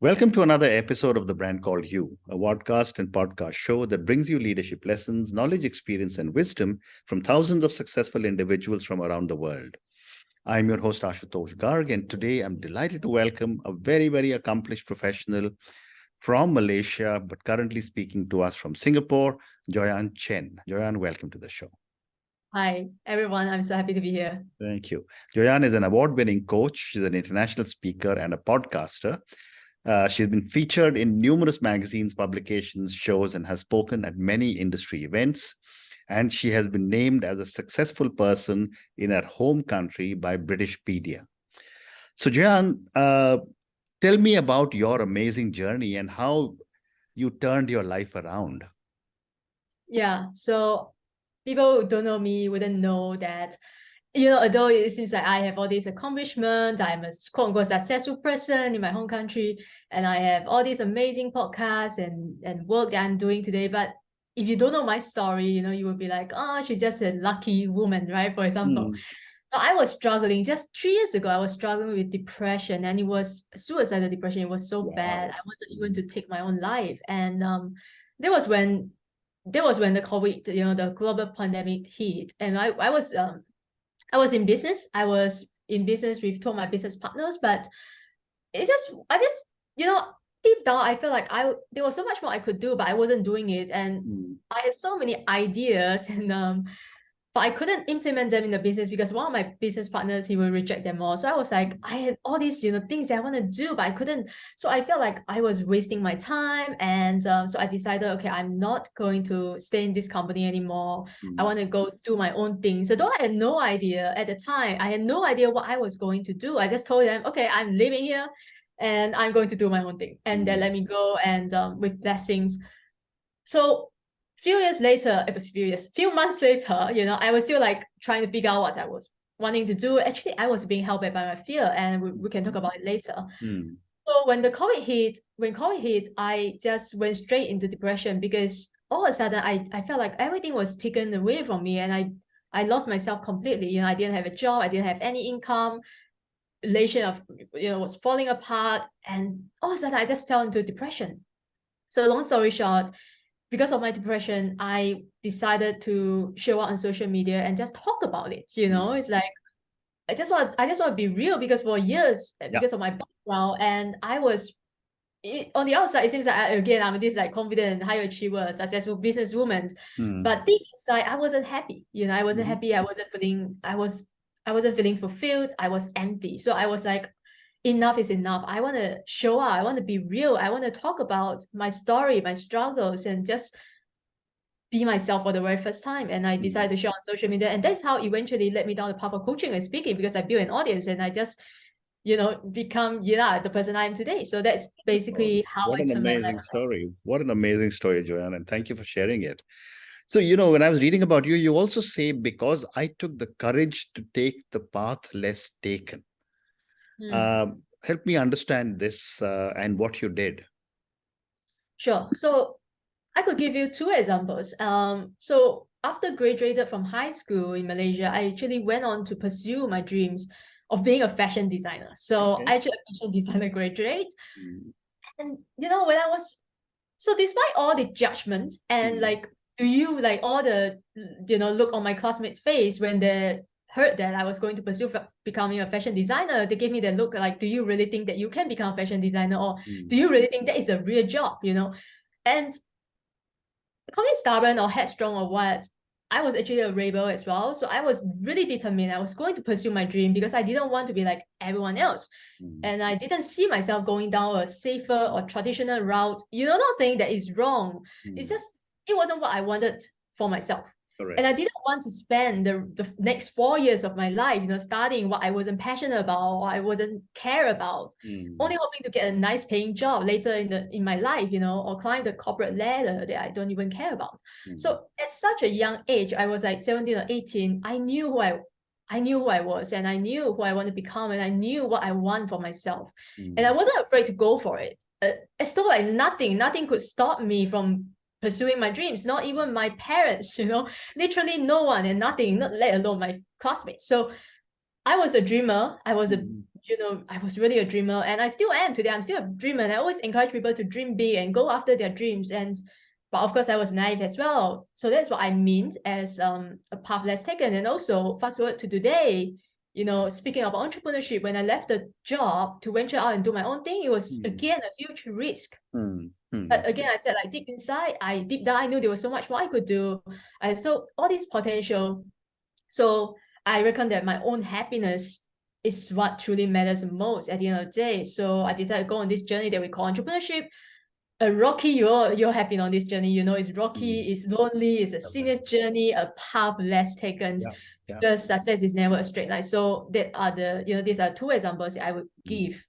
Welcome to another episode of The Brand Called You, a podcast and podcast show that brings you leadership lessons, knowledge, experience, and wisdom from thousands of successful individuals from around the world. I'm your host, Ashutosh Garg, and today I'm delighted to welcome a very, very accomplished professional from Malaysia, but currently speaking to us from Singapore, Joyan Chan. Joyan, welcome to the show. Hi, everyone. I'm so happy to be here. Thank you. Joyan is an award-winning coach. She's an international speaker and a podcaster. She's been featured in numerous magazines, publications, shows, and has spoken at many industry events. And she has been named as a successful person in her home country by Britishpedia. So, Joyan, tell me about your amazing journey and how you turned your life around. Yeah, so people who don't know me wouldn't know that, although it seems like I have all these accomplishments, I'm a quote-unquote successful person in my home country, and I have all these amazing podcasts and work that I'm doing today. But if you don't know my story, you will be like, oh, she's just a lucky woman, right? For example. I was struggling just 3 years ago. I was struggling with depression, and it was suicidal depression. It was so bad. I wanted even to take my own life. And that was when the COVID, the global pandemic hit. And I was in business. I was in business with two of my business partners, but I just deep down I felt like there was so much more I could do, but I wasn't doing it. And I had so many ideas, and but I couldn't implement them in the business because one of my business partners, he will reject them all. So I was like, I had all these, things that I want to do, but I couldn't. So I felt like I was wasting my time. And so I decided, okay, I'm not going to stay in this company anymore. I want to go do my own thing. So though I had no idea at the time, I had no idea what I was going to do. I just told them, okay, I'm living here and I'm going to do my own thing. And they let me go, and with blessings. So few months later, I was still like trying to figure out what I was wanting to do. Actually, I was being held back by my fear, and we can talk about it later. So when COVID hit, I just went straight into depression because all of a sudden I felt like everything was taken away from me, and I lost myself completely. I didn't have a job, I didn't have any income, relation was falling apart, and all of a sudden I just fell into depression. So long story short, because of my depression, I decided to show up on social media and just talk about it. It's like I just want to be real, because for years, because of my background, and I was on the outside, it seems like I'm this like confident, high achiever, successful businesswoman. But deep inside, I wasn't happy. I wasn't happy. I wasn't feeling fulfilled. I was empty. So I was like, enough is enough. I want to show up. I want to be real. I want to talk about my story, my struggles, and just be myself for the very first time. And I decided to share on social media. And that's how eventually led me down the path of coaching and speaking, because I built an audience and I just, become, the person I am today. So that's basically how I turned my life. What an amazing story. What an amazing story, Joyan. And thank you for sharing it. So, when I was reading about you, you also say, because I took the courage to take the path less taken. Help me understand this and what you did. Sure. So I could give you two examples. So after graduated from high school in Malaysia, I actually went on to pursue my dreams of being a fashion designer. So I actually a fashion designer graduate. And when I was, so despite all the judgment and like, do you like all the, look on my classmates' face when they heard that I was going to pursue becoming a fashion designer, they gave me that look like, do you really think that you can become a fashion designer, or do you really think that is a real job, And call me stubborn or headstrong or what, I was actually a rebel as well. So I was really determined. I was going to pursue my dream because I didn't want to be like everyone else. And I didn't see myself going down a safer or traditional route. Not saying that it's wrong. It's just, it wasn't what I wanted for myself. Correct. And I didn't want to spend the next 4 years of my life, studying what I wasn't passionate about or I wasn't care about, only hoping to get a nice paying job later in my life, or climb the corporate ladder that I don't even care about. So at such a young age, I was like 17 or 18, I knew who I was, and I knew who I want to become, and I knew what I want for myself. And I wasn't afraid to go for it. As though like nothing could stop me from pursuing my dreams, not even my parents, literally no one and nothing, not let alone my classmates. So I was a dreamer. I was a I was really a dreamer, and I still am today. I'm still a dreamer, and I always encourage people to dream big and go after their dreams. But of course, I was naive as well. So that's what I meant as a path less taken. And also, fast forward to today, speaking about entrepreneurship, when I left the job to venture out and do my own thing, it was again a huge risk. But again, I said, like, deep down, I knew there was so much more I could do. I saw all this potential. So I reckon that my own happiness is what truly matters the most at the end of the day. So I decided to go on this journey that we call entrepreneurship. Rocky, you're happy on this journey. It's rocky, it's lonely, it's a seamless journey, a path less taken. Because success is never a straight line. So that are these are two examples that I would give.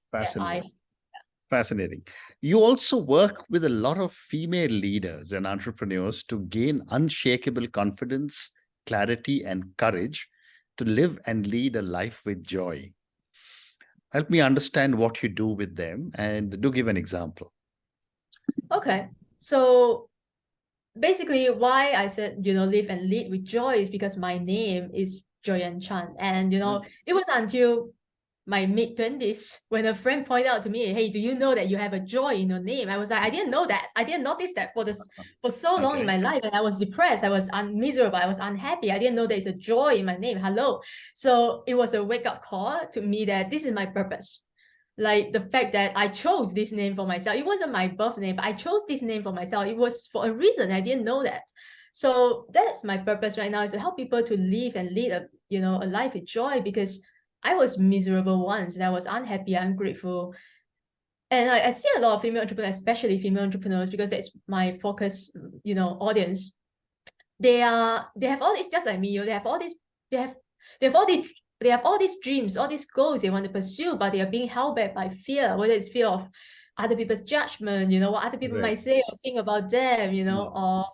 Fascinating. You also work with a lot of female leaders and entrepreneurs to gain unshakable confidence, clarity, and courage to live and lead a life with joy. Help me understand what you do with them, and do give an example. Okay. So basically why I said, live and lead with joy is because my name is Joyan Chan. And, it was until my mid-20s when a friend pointed out to me, hey, do you know that you have a joy in your name? I was like, I didn't know that. I didn't notice that for so long in my life. And I was depressed. I was miserable. I was unhappy. I didn't know there's a joy in my name. Hello. So it was a wake-up call to me that this is my purpose. Like the fact that I chose this name for myself. It wasn't my birth name, but I chose this name for myself. It was for a reason. I didn't know that. So that's my purpose right now, is to help people to live and lead a life with joy, because I was miserable once and I was unhappy, ungrateful. And I see a lot of female entrepreneurs, especially female entrepreneurs, because that's my focus, audience. They have all this, just like me, they have all these dreams, all these goals they want to pursue, but they are being held back by fear, whether it's fear of other people's judgment, what other people might say or think about them, or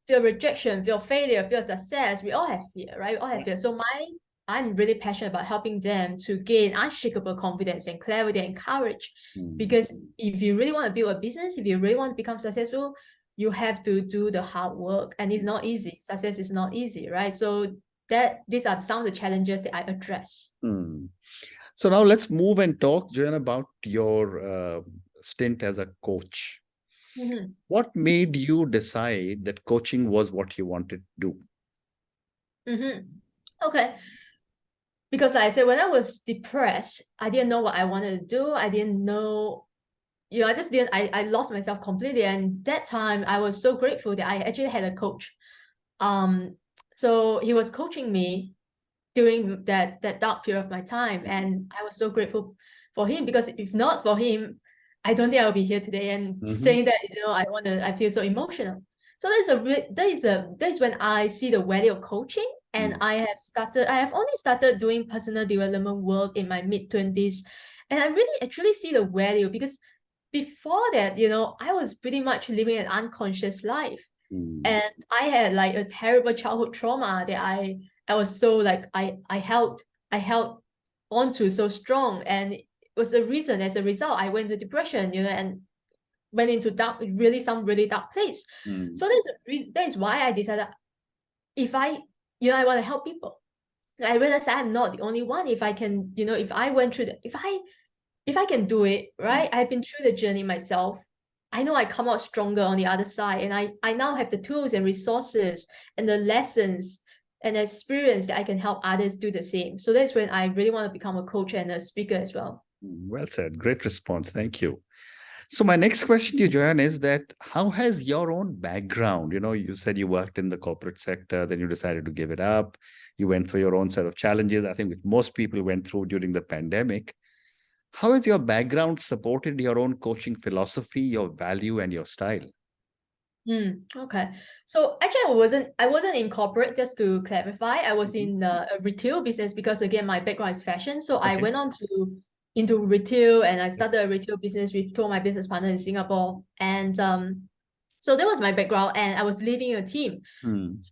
fear of rejection, fear of failure, fear of success. We all have fear, right? We all have fear. So I'm really passionate about helping them to gain unshakable confidence and clarity and courage. Because if you really want to build a business, if you really want to become successful, you have to do the hard work, and it's not easy. Success is not easy, right? So these are some of the challenges that I address. So now let's move and talk, Joyan, about your stint as a coach. What made you decide that coaching was what you wanted to do? Okay. Because like I said, when I was depressed, I didn't know what I wanted to do. I didn't know, I lost myself completely. And that time I was so grateful that I actually had a coach. So he was coaching me during that dark period of my time. And I was so grateful for him, because if not for him, I don't think I would be here today. And saying that, I feel so emotional. So that is when I see the value of coaching. And I have only started doing personal development work in my mid-20s. And I really actually see the value, because before that, I was pretty much living an unconscious life. And I had like a terrible childhood trauma that I was so like, I held onto so strong. And it was a reason, as a result, I went to depression, and went into some really dark place. So that is why I decided, if I want to help people. I realized I'm not the only one. If I can, if I went through if I can do it, right? I've been through the journey myself. I know I come out stronger on the other side, and I now have the tools and resources and the lessons and experience that I can help others do the same. So that's when I really want to become a coach and a speaker as well. Well said. Great response. Thank you. So my next question to you, Joyan, is that how has your own background, you said you worked in the corporate sector, then you decided to give it up. You went through your own set of challenges, I think, which most people went through during the pandemic. How has your background supported your own coaching philosophy, your value, and your style? Okay. So actually, I wasn't in corporate, just to clarify. I was in a retail business, because again, my background is fashion. So I went on into retail, and I started a retail business with two of my business partners in Singapore. And so that was my background, and I was leading a team. So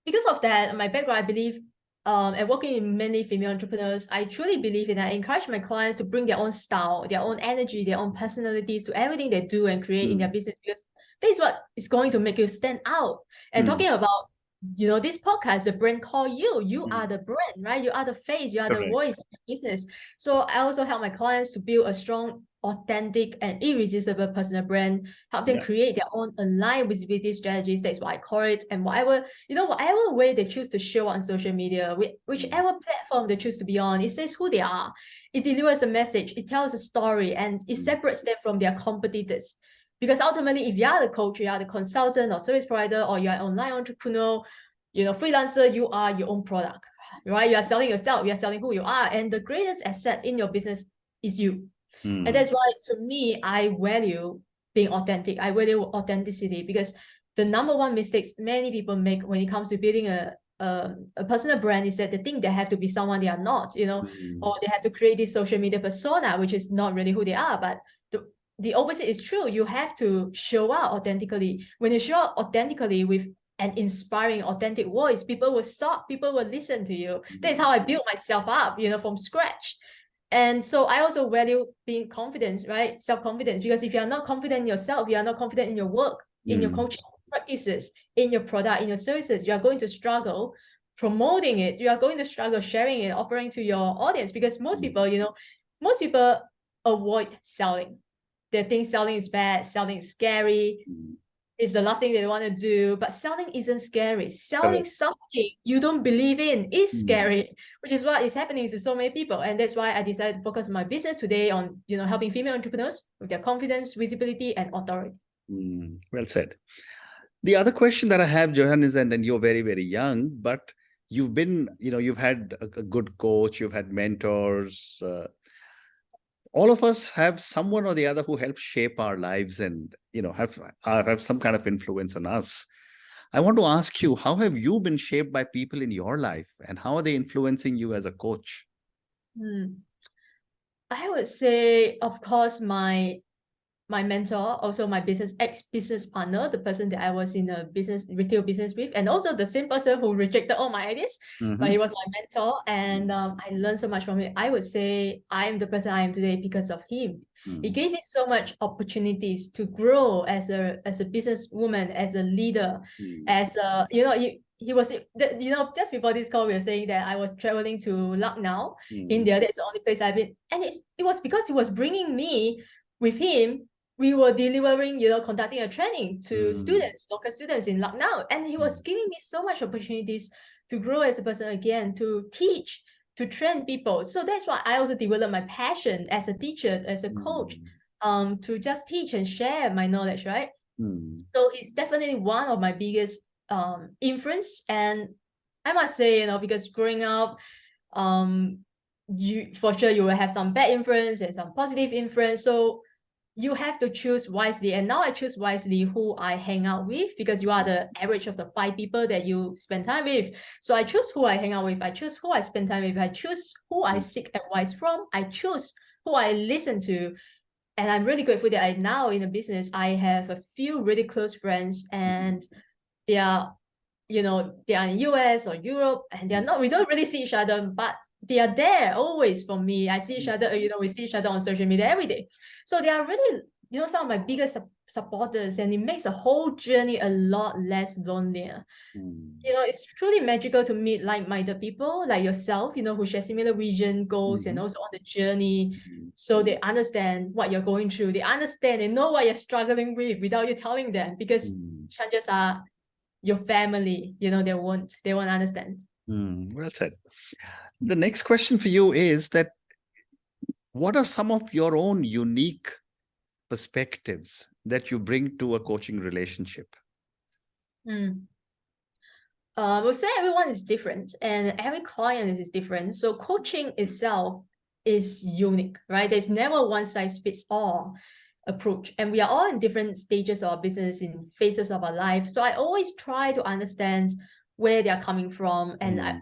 because of that, my background, I believe, and working in many female entrepreneurs, I truly believe in, I encourage my clients to bring their own style, their own energy, their own personalities to everything they do and create in their business, because that is what is going to make you stand out. And talking about this podcast, the brand call you are the brand, right? You are the face, you are the Correct. voice of the business. So I also help my clients to build a strong, authentic and irresistible personal brand, help them create their own aligned visibility strategies. That's what I call it. And whatever way they choose to show on social media, whichever platform they choose to be on, it says who they are, it delivers a message, it tells a story, and it separates them from their competitors. Because ultimately, if you are the coach, you are the consultant or service provider, or you are an online entrepreneur, freelancer, you are your own product, right? You are selling yourself, you are selling who you are. And the greatest asset in your business is you. And that's why, to me, I value being authentic. I value authenticity, because the number one mistakes many people make when it comes to building a personal brand is that they think they have to be someone they are not, or they have to create this social media persona, which is not really who they are. But the opposite is true. You have to show out authentically. When you show out authentically with an inspiring, authentic voice, people will stop, people will listen to you. That's how I built myself up, from scratch. And so I also value being confident, right? Self-confidence, because if you're not confident in yourself, you are not confident in your work, in your coaching practices, in your product, in your services, you are going to struggle promoting it. You are going to struggle sharing it, offering to your audience, because most people avoid selling. They think selling is bad, selling is scary, it's the last thing they want to do. But selling isn't scary. Selling something you don't believe in is scary, which is what is happening to so many people. And that's why I decided to focus my business today on helping female entrepreneurs with their confidence, visibility, and authority. Well said. The other question that I have, Joyan, is that, and you're very, very young, but you've been, you've had a good coach, you've had mentors. All of us have someone or the other who helps shape our lives and, have some kind of influence on us. I want to ask you, how have you been shaped by people in your life, and how are they influencing you as a coach? I would say, of course, my mentor, also my ex-business partner, the person that I was in a retail business with, and also the same person who rejected all my ideas, but he was my mentor, and I learned so much from him. I would say I am the person I am today because of him. He gave me so much opportunities to grow as a businesswoman, as a leader, as a, he was, just before this call, we were saying that I was traveling to Lucknow, India. That's the only place I've been. And it was because he was bringing me with him. We were delivering, conducting a training to students, local students in Lucknow. And he was giving me so much opportunities to grow as a person again, to teach, to train people. So that's why I also developed my passion as a teacher, as a coach, to just teach and share my knowledge, right? So he's definitely one of my biggest influence. And I must say, because growing up, for sure you will have some bad influence and some positive influence. So you have to choose wisely. And now I choose wisely who I hang out with, because you are the average of the 5 people that you spend time with. So I choose who I hang out with. I choose who I spend time with. I choose who I seek advice from. I choose who I listen to. And I'm really grateful that now in the business, I have a few really close friends, and they are, they are in US or Europe, and we don't really see each other, but they are there always for me. I see each other, we see each other on social media every day. So they are really, some of my biggest supporters, and it makes the whole journey a lot less lonelier. It's truly magical to meet like-minded people like yourself, who share similar vision, goals, and also on the journey. So they understand what you're going through. They know what you're struggling with without you telling them, because chances are your family, they won't understand. Well said. The next question for you is that, what are some of your own unique perspectives that you bring to a coaching relationship? We'll say everyone is different, and every client is different. So coaching itself is unique, right? There's never one size fits all approach, and we are all in different stages of our business, in phases of our life. So I always try to understand where they're coming from, and I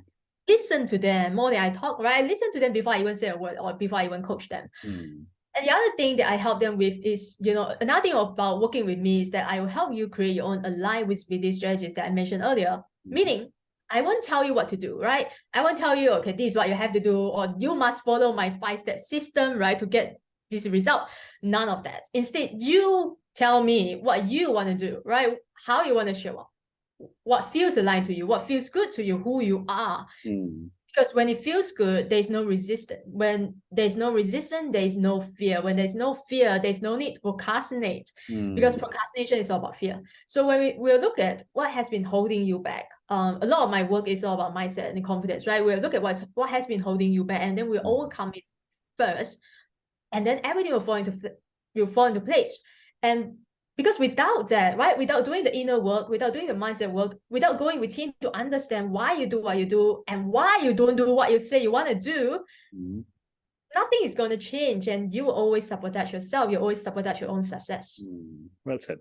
listen to them more than I talk, right? I listen to them before I even say a word, or before I even coach them. And the other thing that I help them with is, another thing about working with me is that I will help you create your own aligned visibility strategies that I mentioned earlier. Meaning, I won't tell you what to do, right? I won't tell you, okay, this is what you have to do, or you must follow my 5-step system, right, to get this result. None of that. Instead, you tell me what you want to do, right? How you want to show up. what feels aligned to you, what feels good to you, who you are. Because when it feels good, there's no resistance. When there's no resistance, there's no fear. When there's no fear, there's no need to procrastinate, because procrastination is all about fear. So when we'll look at what has been holding you back, a lot of my work is all about mindset and confidence, right? We'll look at what has been holding you back, and then we'll overcome it first, and then everything will fall into place. And because without that, right, without doing the inner work, without doing the mindset work, without going within to understand why you do what you do and why you don't do what you say you want to do, nothing is going to change, and you will always sabotage yourself. You always sabotage your own success. Well said.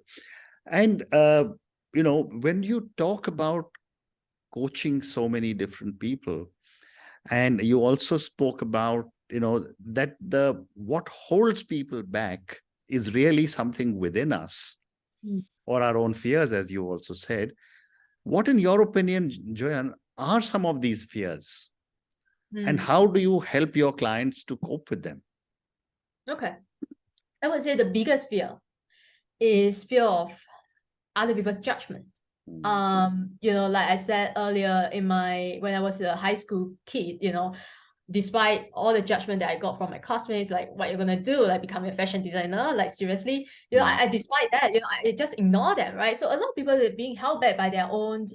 And when you talk about coaching so many different people, and you also spoke about that what holds people back is really something within us, or our own fears, as you also said. What, in your opinion, Joyan, are some of these fears? And how do you help your clients to cope with them? Okay. I would say the biggest fear is fear of other people's judgment. Like I said earlier, when I was a high school kid, despite all the judgment that I got from my classmates, like, what you're gonna do, like become a fashion designer, like seriously, I despite that, I just ignore them, right? So a lot of people are being held back by their own,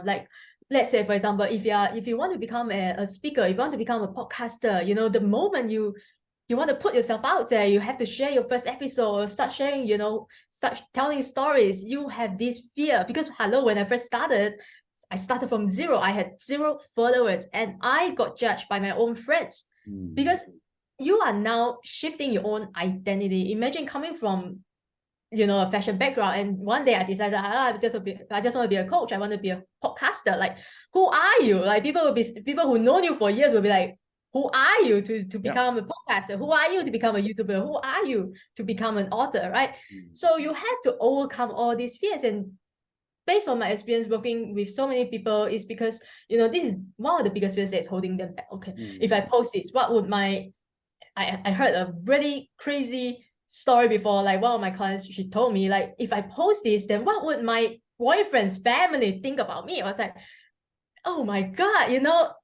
like, let's say, for example, if you want to become a speaker, if you want to become a podcaster, the moment you want to put yourself out there, you have to share your first episode, start sharing, start telling stories. You have this fear because, when I first started, I started from zero. I had 0 followers and I got judged by my own friends because you are now shifting your own identity. Imagine coming from, a fashion background, and one day I decided, I just want to be a coach. I want to be a podcaster. Like, who are you? Like, people who know you for years will be like, who are you to become a podcaster? Who are you to become a YouTuber? Who are you to become an author, right? So you have to overcome all these fears. And based on my experience working with so many people, is because, this is one of the biggest fears that's holding them back. Okay, if I post this, what would I heard a really crazy story before. Like, one of my clients, she told me, like, if I post this, then what would my boyfriend's family think about me? I was like, oh my God,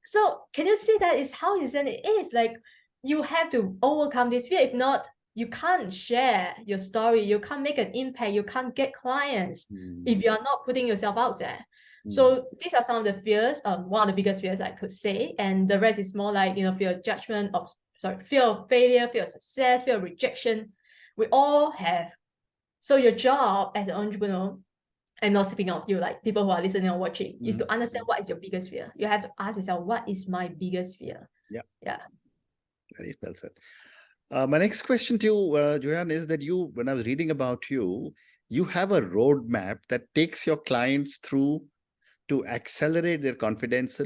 so can you see that is how insane it is? Like, you have to overcome this fear. If not, you can't share your story, you can't make an impact, you can't get clients if you're not putting yourself out there. So these are some of the fears, one of the biggest fears I could say, and the rest is more like, fear of judgment, fear of failure, fear of success, fear of rejection. We all have. So your job as an entrepreneur, I'm not speaking of you, like people who are listening or watching, is to understand what is your biggest fear. You have to ask yourself, what is my biggest fear? Yeah. Very well said. My next question to you, Joyan, is that when I was reading about you, you have a roadmap that takes your clients through to accelerate their confidence,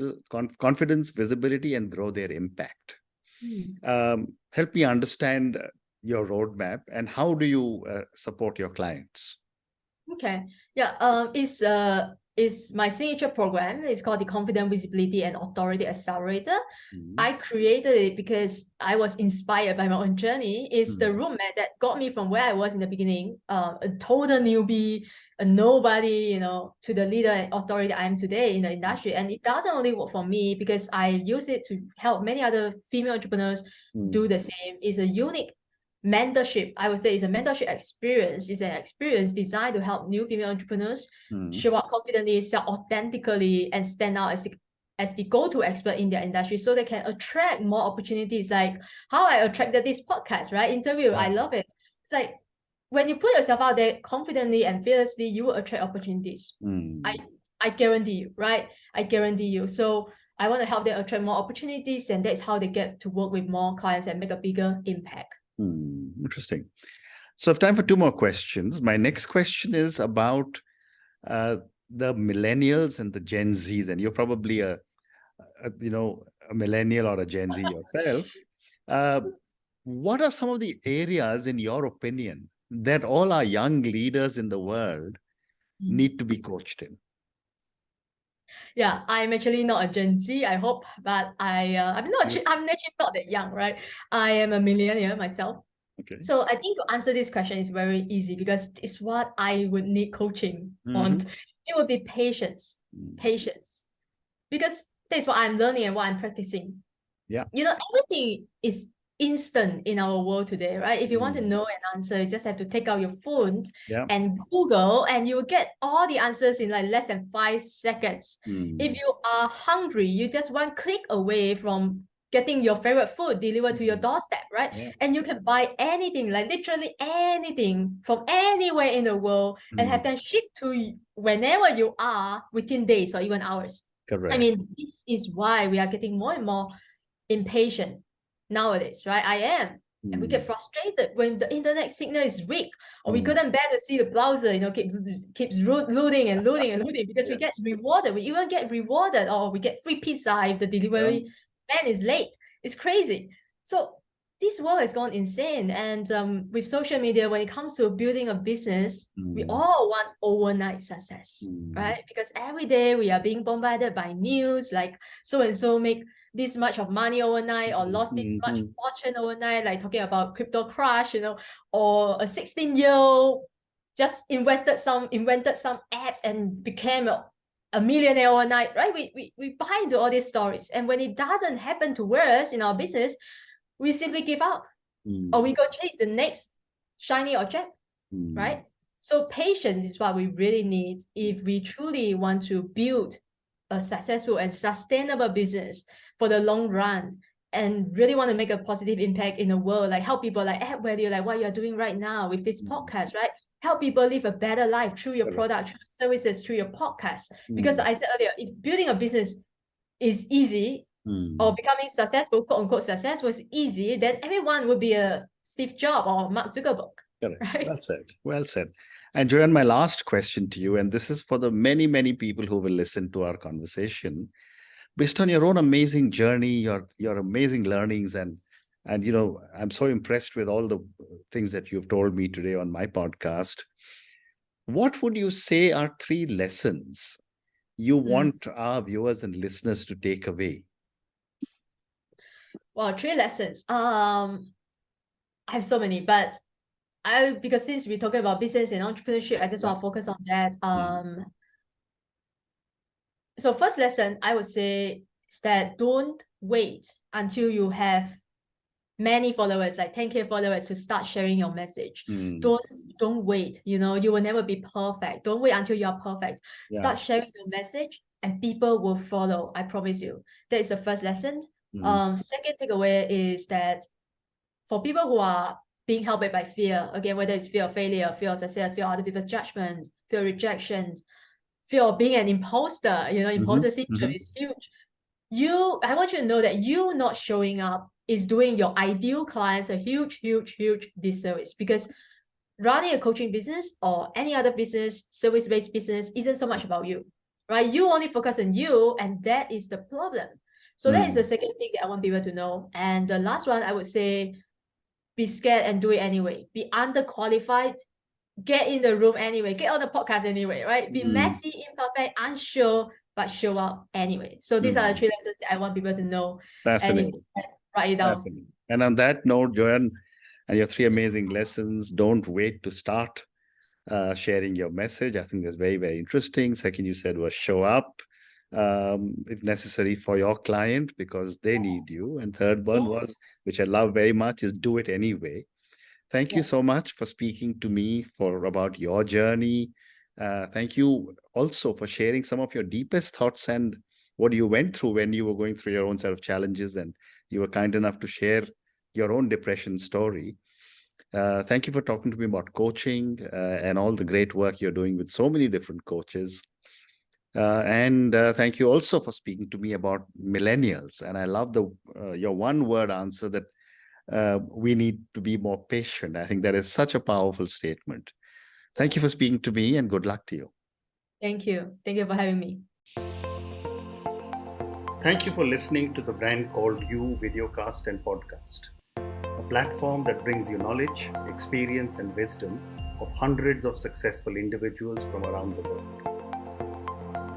visibility, and grow their impact. Help me understand your roadmap and how do you support your clients? Okay. Yeah. It's my signature program. It's called the Confident Visibility and Authority Accelerator. I created it because I was inspired by my own journey. It's the roadmap that got me from where I was in the beginning, a total newbie, a nobody, to the leader and authority I am today in the industry. And it doesn't only work for me, because I use it to help many other female entrepreneurs do the same. It's a unique mentorship. I would say it's a mentorship experience. It's an experience designed to help new female entrepreneurs show up confidently, sell authentically, and stand out as the go-to expert in their industry, so they can attract more opportunities. Like how I attracted this podcast, right? Interview. I love it. It's like, when you put yourself out there confidently and fearlessly, you will attract opportunities. I guarantee you, right? I guarantee you. So I want to help them attract more opportunities, and that's how they get to work with more clients and make a bigger impact. Interesting. So I have time for 2 more questions. My next question is about the millennials and the Gen Zs, and you're probably a millennial or a Gen Z yourself. What are some of the areas, in your opinion, that all our young leaders in the world need to be coached in? Yeah, I'm actually not a Gen Z, I hope, but I'm actually not that young, right? I am a millennial myself. Okay. So I think to answer this question is very easy, because it's what I would need coaching on. it would be patience. Patience. Because that's what I'm learning and what I'm practicing. Yeah. Everything is instant in our world today, right? If you want to know an answer, you just have to take out your phone and Google, and you will get all the answers in like less than 5 seconds. If you are hungry, you just one click away from getting your favorite food delivered to your doorstep, right? And you can buy anything, like literally anything from anywhere in the world and have them shipped to you whenever you are within days or even hours. Correct. I mean, this is why we are getting more and more impatient nowadays, right? I am. And we get frustrated when the internet signal is weak, or we couldn't bear to see the browser, keeps loading and loading and loading, because we get rewarded. We even get rewarded, or we get free pizza if the delivery man is late. It's crazy. So this world has gone insane. And with social media, when it comes to building a business, we all want overnight success, right? Because every day we are being bombarded by news, like so-and-so make this much of money overnight, or lost this much fortune overnight, like talking about crypto crash, or a 16-year-old just invented some apps and became a millionaire overnight, right? We buy into all these stories. And when it doesn't happen to us in our business, we simply give up, or we go chase the next shiny object, right? So patience is what we really need if we truly want to build a successful and sustainable business for the long run, and really want to make a positive impact in the world, like help people, like add value, like what you're doing right now with this podcast, right? Help people live a better life through your product, through services, through your podcast. Because I said earlier, if building a business is easy, or becoming successful, quote unquote successful, is easy, then everyone would be a Steve Jobs or Mark Zuckerberg. Correct. Right? Well said. And Joyan, my last question to you, and this is for the many, many people who will listen to our conversation, based on your own amazing journey, your amazing learnings, and I'm so impressed with all the things that you've told me today on my podcast. What would you say are 3 lessons you want our viewers and listeners to take away? Well, 3 lessons. I have so many, but because since we're talking about business and entrepreneurship, I just want to focus on that. So first lesson, I would say, is that don't wait until you have many followers, like 10K followers, to start sharing your message. Don't wait. You will never be perfect. Don't wait until you are perfect. Start sharing your message, and people will follow. I promise you. That is the first lesson. Second takeaway is that for people who are being held back by fear, again, whether it's fear of failure, fear of success, fear of other people's judgment, fear of rejection, fear of being an imposter, imposter syndrome is huge. I want you to know that you not showing up is doing your ideal clients a huge, huge, huge disservice, because running a coaching business or any other business, service-based business, isn't so much about you, right? You only focus on you, and that is the problem. So that is the second thing that I want people to know. And the last one, I would say, be scared and do it anyway. Be underqualified, get in the room anyway, get on the podcast anyway, right? Be messy, imperfect, unsure, but show up anyway. So these are the 3 lessons that I want people to know. Fascinating. And write it down. And on that note, Joyan, and your 3 amazing lessons, don't wait to start sharing your message. I think that's very, very interesting. Second, you said was show up, if necessary, for your client, because they need you. And third one was, which I love very much, is do it anyway. Thank you so much for speaking to me about your journey. Thank you also for sharing some of your deepest thoughts and what you went through when you were going through your own set of challenges, and you were kind enough to share your own depression story. Thank you for talking to me about coaching and all the great work you're doing with so many different coaches. And thank you also for speaking to me about millennials. And I love your one-word answer that we need to be more patient. I think that is such a powerful statement. Thank you for speaking to me, and good luck to you. Thank you. Thank you for having me. Thank you for listening to the brand called You Videocast and Podcast, a platform that brings you knowledge, experience, and wisdom of hundreds of successful individuals from around the world.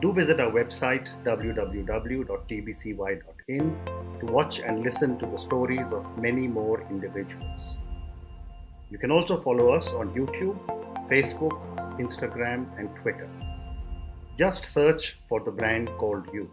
Do visit our website www.tbcy.in to watch and listen to the stories of many more individuals. You can also follow us on YouTube, Facebook, Instagram, and Twitter. Just search for the brand called you.